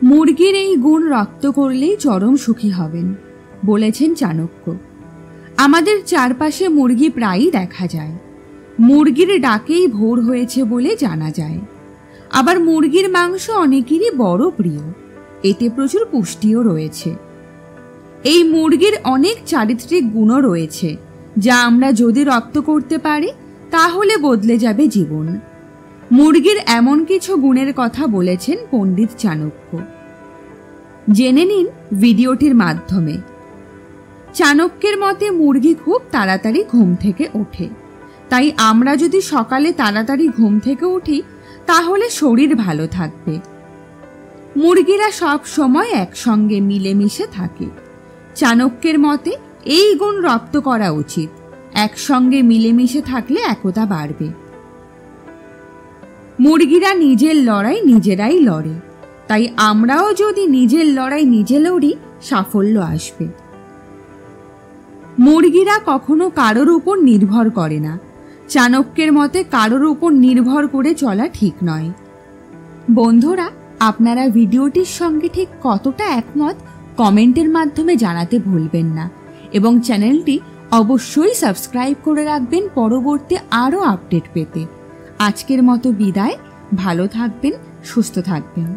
মুরগির এই গুণ রপ্ত করলেই চরম সুখী হবেন বলেছেন চাণক্য। আমাদের চারপাশে মুরগি প্রায়ই দেখা যায়। মুরগির ডাকেই ভোর হয়েছে বলে জানা যায়। আবার মুরগির মাংস অনেকেরই বড় প্রিয়, এতে প্রচুর পুষ্টিও রয়েছে। এই মুরগির অনেক চারিত্রিক গুণও রয়েছে, যা আমরা যদি রপ্ত করতে পারি তাহলে বদলে যাবে জীবন। মুরগির এমন কিছু গুণের কথা বলেছেন পণ্ডিত চাণক্য। জেনে নিন ভিডিওটির মাধ্যমে। চাণক্যের মতে মুরগি খুব তাড়াতাড়ি ঘুম থেকে ওঠে, তাই আমরা যদি সকালে তাড়াতাড়ি ঘুম থেকে উঠি তাহলে শরীর ভালো থাকবে। মুরগিরা সব সময় একসঙ্গে মিলেমিশে থাকে। চাণক্যের মতে এই গুণ রপ্ত করা উচিত। একসঙ্গে মিলেমিশে থাকলে একতা বাড়বে। মুরগিরা নিজের লড়াই নিজেরাই লড়ে, তাই আমরাও যদি নিজের লড়াই নিজে লড়ি সাফল্য আসবে। মুরগিরা কখনো কারোর উপর নির্ভর করে না। চাণক্যের মতে কারোর উপর নির্ভর করে চলা ঠিক নয়। বন্ধুরা, আপনারা ভিডিওটির সঙ্গে ঠিক কতটা একমত কমেন্টের মাধ্যমে জানাতে ভুলবেন না এবং চ্যানেলটি অবশ্যই সাবস্ক্রাইব করে রাখবেন পরবর্তী আরও আপডেট পেতে। আজকের মতো বিদায়। ভালো থাকবেন, সুস্থ থাকবেন।